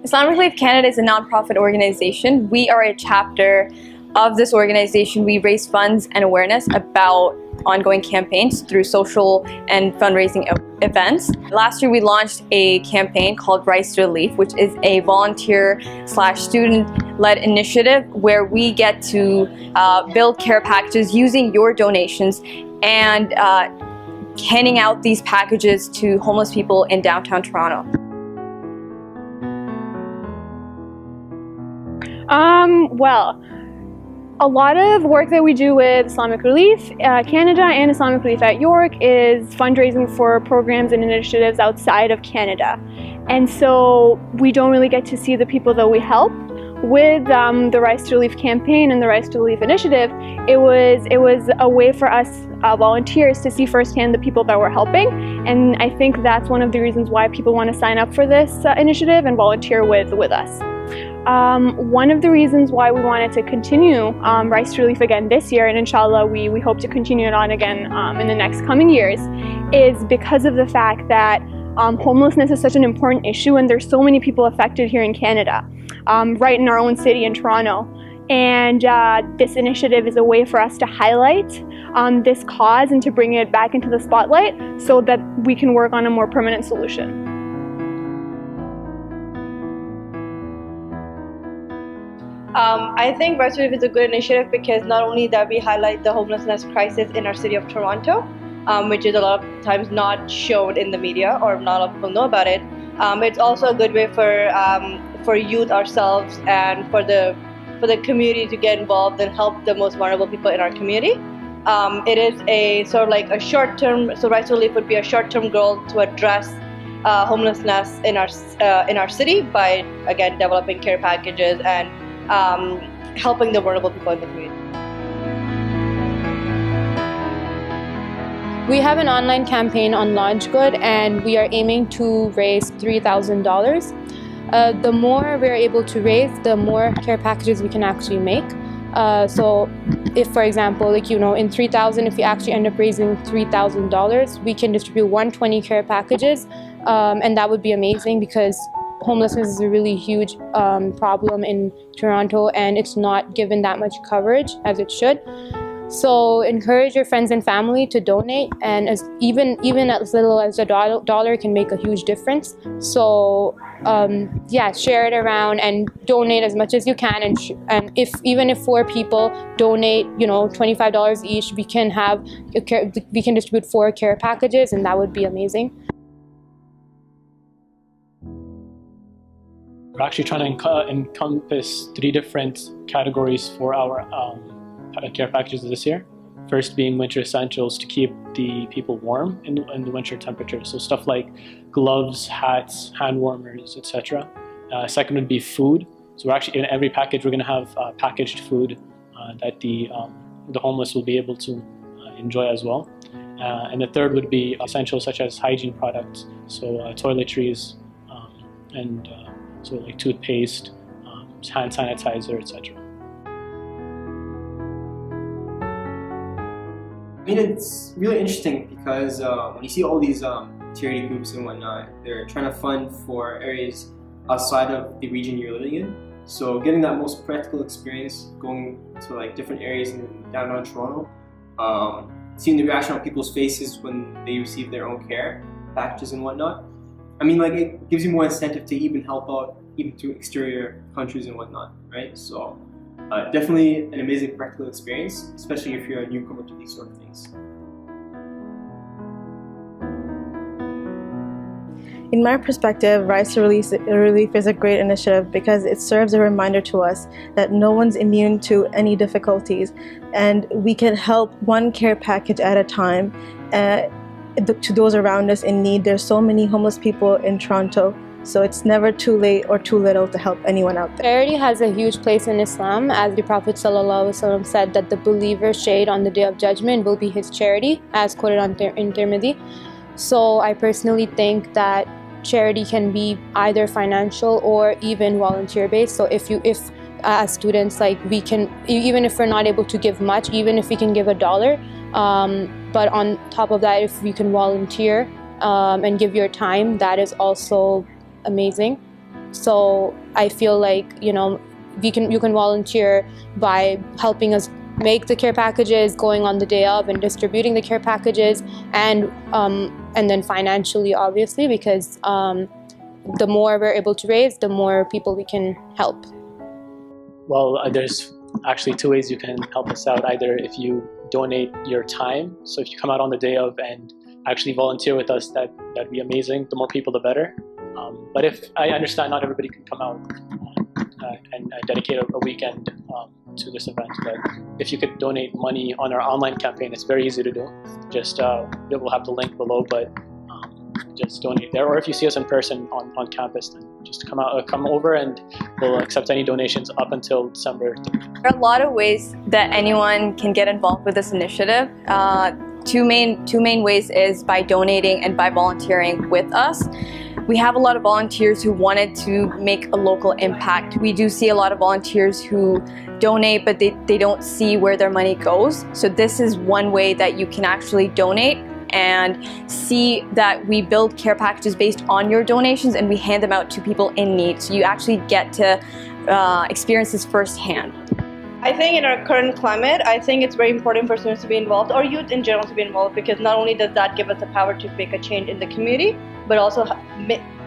Islamic Relief Canada is a nonprofit organization. We are a chapter of this organization. We raise funds and awareness about ongoing campaigns through social and fundraising events. Last year we launched a campaign called Rise to Relief, which is a volunteer/student-led initiative where we get to build care packages using your donations and handing out these packages to homeless people in downtown Toronto. Well, a lot of work that we do with Islamic Relief Canada and Islamic Relief at York is fundraising for programs and initiatives outside of Canada. And so we don't really get to see the people that we help. With the Rise to Relief campaign and the Rise to Relief initiative, it was a way for us volunteers to see firsthand the people that we're helping. And I think that's one of the reasons why people want to sign up for this initiative and volunteer with us. One of the reasons why we wanted to continue Rise to Relief again this year, and inshallah we hope to continue it on again in the next coming years, is because of the fact that homelessness is such an important issue and there's so many people affected here in Canada, right in our own city in Toronto. And this initiative is a way for us to highlight this cause and to bring it back into the spotlight so that we can work on a more permanent solution. I think Rise to Relief is a good initiative because not only that we highlight the homelessness crisis in our city of Toronto, which is a lot of times not shown in the media or not a lot of people know about it. It's also a good way for youth ourselves and for the community to get involved and help the most vulnerable people in our community. It is a sort of like a short-term, so Rise to Relief would be a short-term goal to address homelessness in our city by, again, developing care packages and helping the vulnerable people in the community. We have an online campaign on Launch Good and we are aiming to raise $3,000. The more we're able to raise, the more care packages we can actually make. So if, for example, like, you know, in 3,000, if we actually end up raising $3,000, we can distribute 120 care packages, and that would be amazing because homelessness is a really huge problem in Toronto and it's not given that much coverage as it should. So encourage your friends and family to donate, and even as little as $1 can make a huge difference. So yeah, share it around and donate as much as you can, and even if 4 people donate, you know, $25 each, we can distribute 4 care packages, and that would be amazing. We're actually trying to encompass 3 different categories for our care packages this year. First being winter essentials to keep the people warm in the winter temperatures. So stuff like gloves, hats, hand warmers, etc. Second would be food. So we're actually, in every package, we're going to have packaged food that the homeless will be able to enjoy as well. And the third would be essentials such as hygiene products, so toiletries, and so like toothpaste, hand sanitizer, etc. I mean, it's really interesting because when you see all these charity groups and whatnot, they're trying to fund for areas outside of the region you're living in. So getting that most practical experience, going to like different areas in downtown Toronto, seeing the reaction on people's faces when they receive their own care packages and whatnot. I mean, like, it gives you more incentive to even help out even to exterior countries and whatnot, right? So definitely an amazing practical experience, especially if you're a newcomer to these sort of things. In my perspective, Rise to Relief is a great initiative because it serves a reminder to us that no one's immune to any difficulties, and we can help one care package at a time to those around us in need. There's so many homeless people in Toronto, so it's never too late or too little to help anyone out there. Charity has a huge place in Islam, as the Prophet ﷺ said that the believer's shade on the Day of Judgment will be his charity, as quoted in Tirmidhi. So I personally think that charity can be either financial or even volunteer based. So if as students, like, we can, even if we're not able to give much, even if we can give $1, but on top of that, if we can volunteer and give your time, that is also amazing. So I feel like, you know, you can volunteer by helping us make the care packages, going on the day of and distributing the care packages, and then financially, obviously, because the more we're able to raise, the more people we can help. Well, there's actually two ways you can help us out. Either if you donate your time, so if you come out on the day of and actually volunteer with us, that'd be amazing. The more people, the better. But if I understand not everybody can come out and dedicate a weekend to this event, but if you could donate money on our online campaign, it's very easy to do. Just we'll have the link below, but just donate there. Or if you see us in person on campus, then just come over, and we'll accept any donations up until December. There are a lot of ways that anyone can get involved with this initiative. Two main ways is by donating and by volunteering with us. We have a lot of volunteers who wanted to make a local impact. We do see a lot of volunteers who donate, but they don't see where their money goes. So this is one way that you can actually donate and see that we build care packages based on your donations, and we hand them out to people in need. So you actually get to experience this firsthand. I think in our current climate, I think it's very important for students to be involved, or youth in general to be involved, because not only does that give us the power to make a change in the community, but also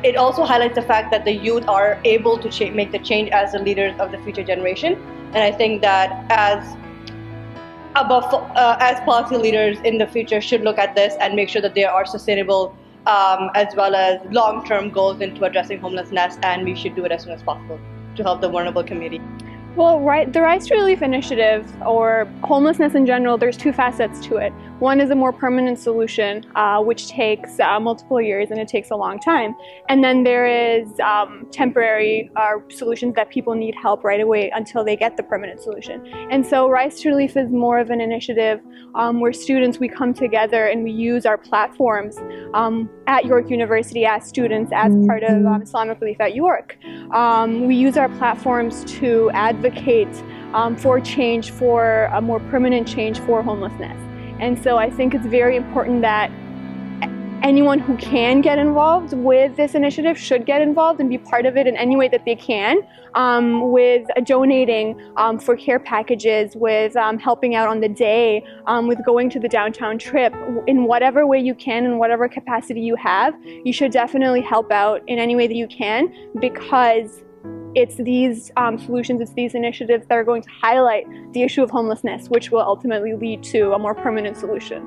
it also highlights the fact that the youth are able to make the change as the leaders of the future generation. And I think that as policy leaders in the future should look at this and make sure that there are sustainable as well as long-term goals into addressing homelessness, and we should do it as soon as possible to help the vulnerable community. Well, the Rise to Relief initiative, or homelessness in general, there's two facets to it. One is a more permanent solution, which takes multiple years and it takes a long time. And then there is temporary solutions that people need help right away until they get the permanent solution. And so Rise to Relief is more of an initiative where students, we come together and we use our platforms at York University as students, as part of Islamic Relief at York. We use our platforms to advocate for change, for a more permanent change for homelessness. And so I think it's very important that anyone who can get involved with this initiative should get involved and be part of it in any way that they can, with donating for care packages, with helping out on the day, with going to the downtown trip. In whatever way you can, in whatever capacity you have, you should definitely help out in any way that you can, because it's these solutions, it's these initiatives that are going to highlight the issue of homelessness, which will ultimately lead to a more permanent solution.